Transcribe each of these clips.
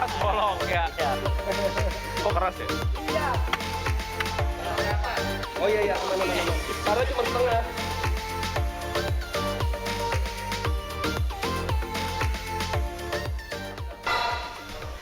Awas bolong ya. Kok keras ya? Iya. Oh iya, aman. Karena cuma setengah.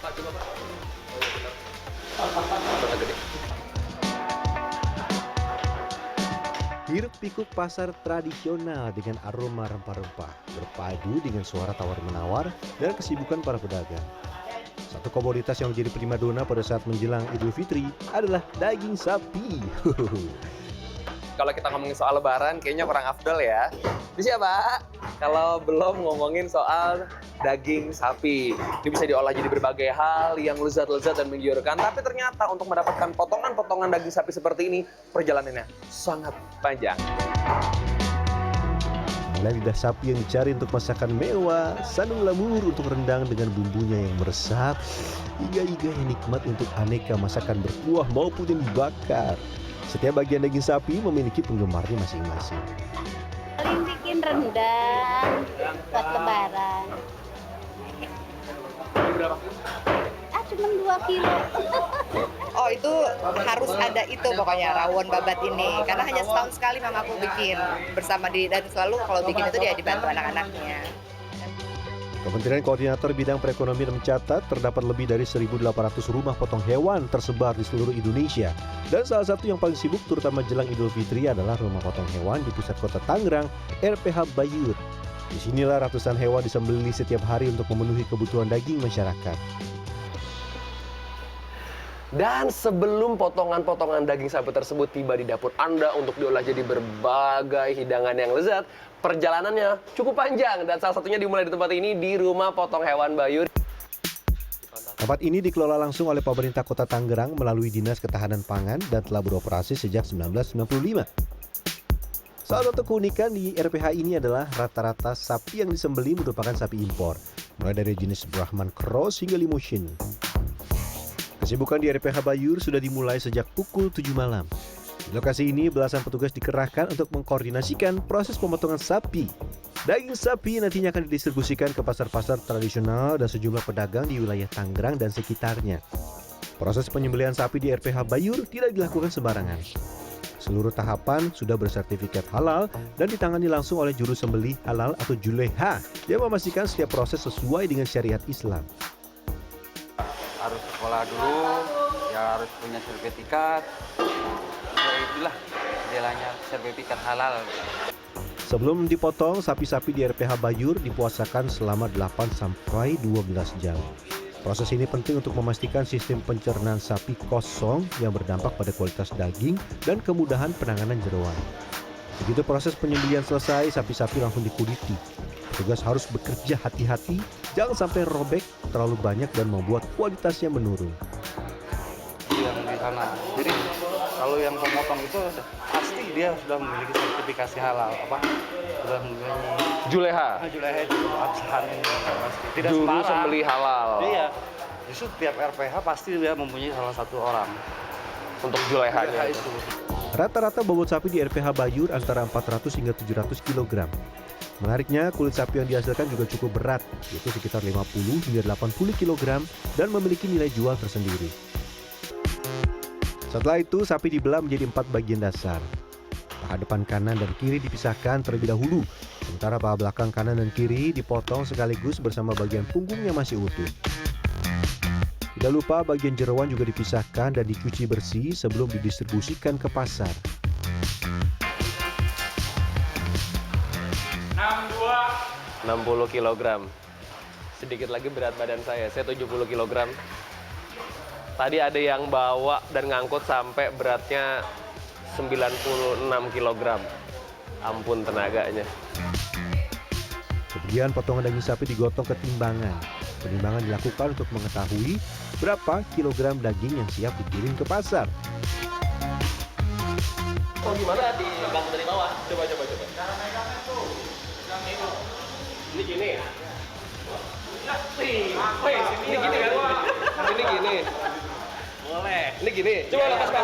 Pak, coba Pak. Oh iya benar. Agak gede. Hiruk pikuk pasar tradisional dengan aroma rempah-rempah berpadu dengan suara tawar-menawar dan kesibukan para pedagang. Satu komoditas yang menjadi primadona pada saat menjelang Idul Fitri adalah daging sapi. Kalau kita ngomongin soal lebaran, kayaknya kurang afdol ya. Ini siapa? Kalau belum ngomongin soal daging sapi. Ini bisa diolah jadi berbagai hal yang lezat-lezat dan menggiurkan. Tapi ternyata untuk mendapatkan potongan-potongan daging sapi seperti ini, perjalanannya sangat panjang. Mulai lidah sapi yang dicari untuk masakan mewah, sandung lamur untuk rendang dengan bumbunya yang meresap, iga-iga yang nikmat untuk aneka masakan berkuah maupun yang dibakar. Setiap bagian daging sapi memiliki penggemarnya masing-masing. Paling bikin rendang buat lebaran. Berapa? Cuma 2 kilo. Oh itu harus ada itu pokoknya rawon babat ini. Karena hanya setahun sekali mamaku bikin bersama dan selalu kalau bikin itu dia dibantu anak-anaknya. Kementerian Koordinator Bidang Perekonomian mencatat terdapat lebih dari 1.800 rumah potong hewan tersebar di seluruh Indonesia. Dan salah satu yang paling sibuk terutama jelang Idul Fitri adalah rumah potong hewan di pusat kota Tangerang, RPH Bayur. Disinilah ratusan hewan disembelih setiap hari untuk memenuhi kebutuhan daging masyarakat. Dan sebelum potongan-potongan daging sapi tersebut tiba di dapur Anda untuk diolah jadi berbagai hidangan yang lezat, perjalanannya cukup panjang dan salah satunya dimulai di tempat ini di Rumah Potong Hewan Bayur. Tempat ini dikelola langsung oleh pemerintah Kota Tangerang melalui Dinas Ketahanan Pangan dan telah beroperasi sejak 1995. Salah satu keunikan di RPH ini adalah rata-rata sapi yang disembelih merupakan sapi impor, mulai dari jenis Brahman Cross hingga Limousine. Kesibukan di RPH Bayur sudah dimulai sejak pukul 7 malam. Di lokasi ini belasan petugas dikerahkan untuk mengkoordinasikan proses pemotongan sapi. Daging sapi nantinya akan didistribusikan ke pasar-pasar tradisional dan sejumlah pedagang di wilayah Tangerang dan sekitarnya. Proses penyembelihan sapi di RPH Bayur tidak dilakukan sembarangan. Seluruh tahapan sudah bersertifikat halal dan ditangani langsung oleh juru sembelih halal atau juleha yang memastikan setiap proses sesuai dengan syariat Islam. Harus sekolah dulu, ya harus punya sertifikat, ya itulah istilahnya sertifikat halal. Sebelum dipotong, sapi-sapi di RPH Bayur dipuasakan selama 8-12 jam. Proses ini penting untuk memastikan sistem pencernaan sapi kosong yang berdampak pada kualitas daging dan kemudahan penanganan jeroan. Begitu proses penyembelihan selesai, sapi-sapi langsung dikuliti. Petugas harus bekerja hati-hati, jangan sampai robek terlalu banyak dan membuat kualitasnya menurun. Yang di sana. Jadi kalau yang pemotong itu pasti dia sudah memiliki sertifikasi halal, sudah memiliki Juleha, juleha itu absahan pasti. Tidak juru sembarang. sembelih halal. Iya. Justru tiap RPH pasti dia mempunyai salah satu orang Untuk julehanya juleha itu. itu. Rata-rata bobot sapi di RPH Bayur antara 400 hingga 700 kg. Menariknya, kulit sapi yang dihasilkan juga cukup berat, yaitu sekitar 50 hingga 80 kg dan memiliki nilai jual tersendiri. Setelah itu, sapi dibelah menjadi 4 bagian dasar. Paha depan kanan dan kiri dipisahkan terlebih dahulu, sementara paha belakang kanan dan kiri dipotong sekaligus bersama bagian punggung yang masih utuh. Tidak lupa bagian jeroan juga dipisahkan dan dicuci bersih sebelum didistribusikan ke pasar. 60 kg. Sedikit lagi berat badan saya 70 kg. Tadi ada yang bawa dan ngangkut sampai beratnya 96 kg. Ampun tenaganya. Kemudian potongan daging sapi digotong ke timbangan. Penimbangan dilakukan untuk mengetahui berapa kilogram daging yang siap dikirim ke pasar. Oh gimana dibang dari bawah? Coba. Cara megangnya tuh. Ini gini. Ini gini kan? Ini gini. Boleh. Ini gini. Coba lepas bang.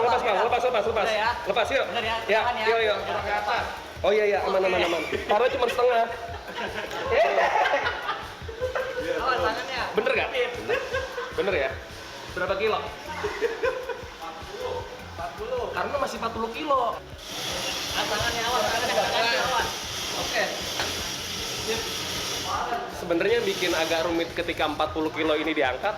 Udah ya? Lepas yuk. Bener ya? Ya, Jangan ya. yuk. Jangan ke atas. Oh iya, aman. Karena cuma setengah. Awas tangannya. Bener gak? Bener ya? Berapa kilo? 40. Karena masih 40 kilo. Tangannya awan. Oke. Sebenarnya yang bikin agak rumit ketika 40 kilo ini diangkat,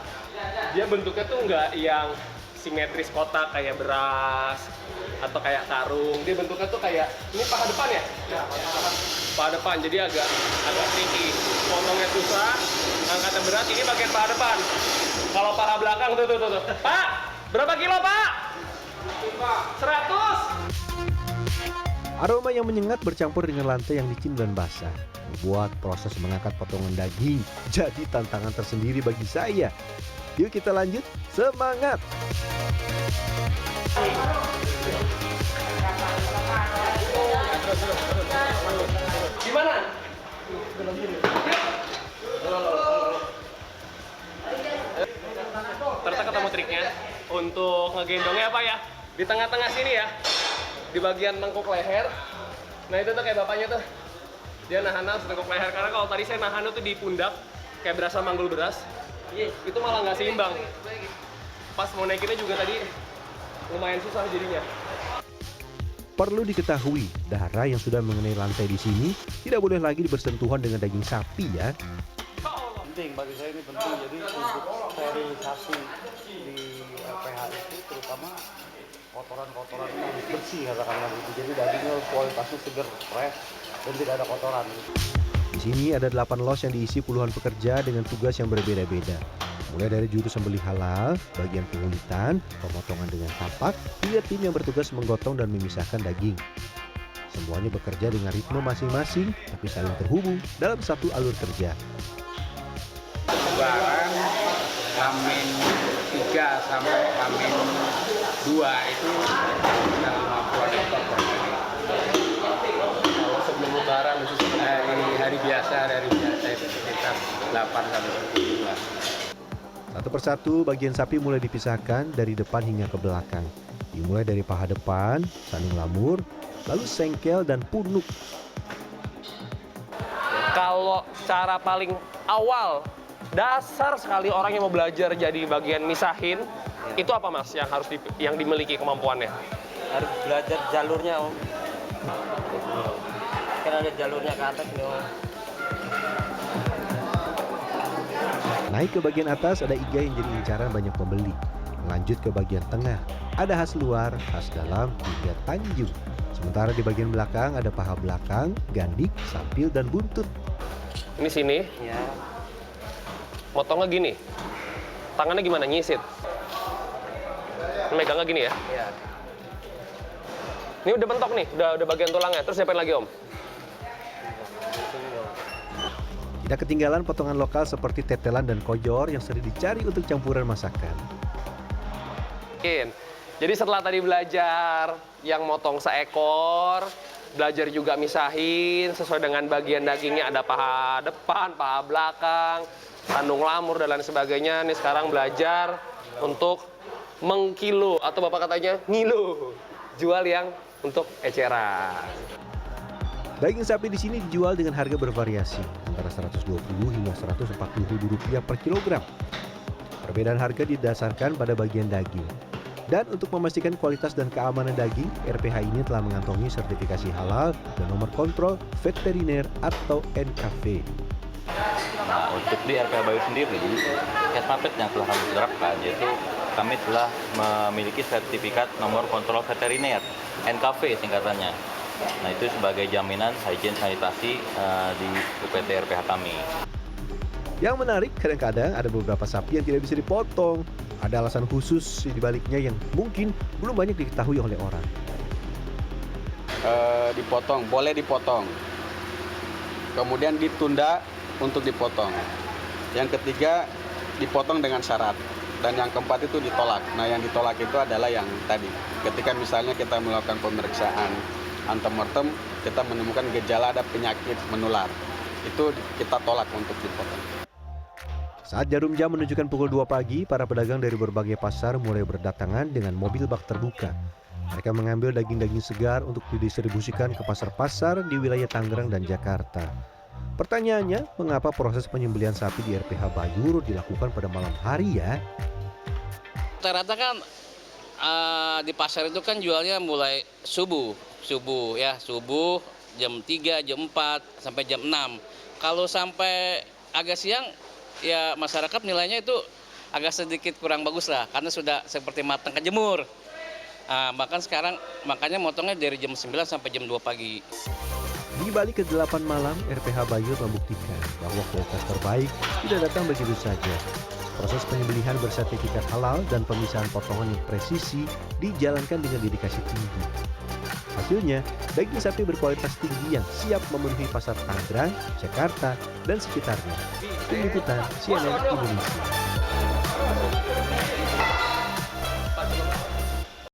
dia bentuknya tuh nggak yang simetris kotak kayak beras atau kayak karung. Dia bentuknya tuh kayak, ini paha depan ya? Paha depan, jadi agak tricky. Potongnya susah, angkatnya berat, ini bagian paha depan. Kalau paha belakang tuh. Pak, berapa kilo Pak? 100. Aroma yang menyengat bercampur dengan lantai yang licin dan basah membuat proses mengangkat potongan daging jadi tantangan tersendiri bagi saya. Yuk kita lanjut, semangat! Gimana? Ternyata ketemu triknya. Untuk ngegendongnya apa ya? Di tengah-tengah sini ya. Di bagian tengkuk leher. Nah itu tuh kayak bapaknya tuh. Dia nahan tengkuk leher. Karena kalau tadi saya nahan tuh di pundak. Kayak berasa manggul beras. Itu malah nggak seimbang. Pas mau naikinnya juga tadi lumayan susah jadinya. Perlu diketahui, darah yang sudah mengenai lantai di sini tidak boleh lagi bersentuhan dengan daging sapi ya. Penting bagi saya, ini penting. Jadi untuk sterilisasi di RPH itu terutama kotoran-kotoran itu harus bersih katakanlah gitu. Jadi dagingnya kualitasnya segar, fresh, dan tidak ada kotoran. Di sini ada 8 los yang diisi puluhan pekerja dengan tugas yang berbeda-beda. Mulai dari juru sembelih halal, bagian pengulitan, pemotongan dengan tapak, hingga tim yang bertugas menggotong dan memisahkan daging. Semuanya bekerja dengan ritme masing-masing, tapi saling terhubung dalam satu alur kerja. Lebaran Amin 3 sampai Amin 2 itu sekitar 50 ekor per hari. Kalau sebelum lebaran Hari biasa itu sekitar 8 sampai 10. Satu persatu bagian sapi mulai dipisahkan dari depan hingga ke belakang. Dimulai dari paha depan, saning lamur, lalu sengkel dan punuk. Kalau cara paling awal, dasar sekali orang yang mau belajar jadi bagian misahin, itu apa Mas yang harus yang dimiliki kemampuannya? Harus belajar jalurnya Om. Kan ada jalurnya ke atas nih Om. Naik ke bagian atas ada iga yang jadi incaran banyak pembeli. Lanjut ke bagian tengah, ada khas luar, khas dalam, hingga tanjung. Sementara di bagian belakang ada paha belakang, gandik, sampil, dan buntut. Ini sini, Ya. motongnya gini. Tangannya gimana? Nyisit. Megangnya gini ya? Iya. Ini udah bentok nih, udah bagian tulangnya. Terus siapain lagi Om? Tidak ketinggalan potongan lokal seperti tetelan dan koyor yang sering dicari untuk campuran masakan. Jadi setelah tadi belajar yang motong seekor, belajar juga misahin sesuai dengan bagian dagingnya, ada paha depan, paha belakang, kandung lamur dan lain sebagainya. Nih sekarang belajar untuk mengkilo atau bapak katanya ngilo, jual yang untuk eceran. Daging sapi di sini dijual dengan harga bervariasi antara Rp120 hingga Rp140.000 per kilogram. Perbedaan harga didasarkan pada bagian daging. Dan untuk memastikan kualitas dan keamanan daging, RPH ini telah mengantongi sertifikasi halal dan nomor kontrol veteriner atau NKV. Untuk di RPH Bayu sendiri, Kesmapet yang telah kami terapkan, yaitu kami telah memiliki sertifikat nomor kontrol veteriner, NKV singkatannya. Nah itu sebagai jaminan higien sanitasi di UPT RPH kami. Yang menarik, kadang-kadang ada beberapa sapi yang tidak bisa dipotong. Ada alasan khusus di baliknya yang mungkin belum banyak diketahui oleh orang. Dipotong, boleh dipotong. Kemudian ditunda untuk dipotong. Yang ketiga, dipotong dengan syarat. Dan yang keempat itu ditolak. Nah yang ditolak itu adalah yang tadi. Ketika misalnya kita melakukan pemeriksaan antemortem, kita menemukan gejala ada penyakit menular. Itu kita tolak untuk dipotong. Saat jarum jam menunjukkan pukul 2 pagi, para pedagang dari berbagai pasar mulai berdatangan dengan mobil bak terbuka. Mereka mengambil daging-daging segar untuk didistribusikan ke pasar-pasar di wilayah Tangerang dan Jakarta. Pertanyaannya, mengapa proses penyembelihan sapi di RPH Bayur dilakukan pada malam hari ya? Rata-rata kan di pasar itu kan jualnya mulai subuh jam 3, jam 4 sampai jam 6. Kalau sampai agak siang ya masyarakat nilainya itu agak sedikit kurang bagus lah karena sudah seperti matang kejemur. Makanya motongnya dari jam 9 sampai jam 2 pagi. Di balik ke-8 malam, RPH Bayur membuktikan bahwa kualitas terbaik tidak datang begitu saja. Proses penyembelihan bersertifikat halal dan pemisahan potongan yang presisi dijalankan dengan dedikasi tinggi. Hasilnya, daging sapi berkualitas tinggi yang siap memenuhi pasar Tangerang, Jakarta, dan sekitarnya. Tim Liputan CNN Indonesia.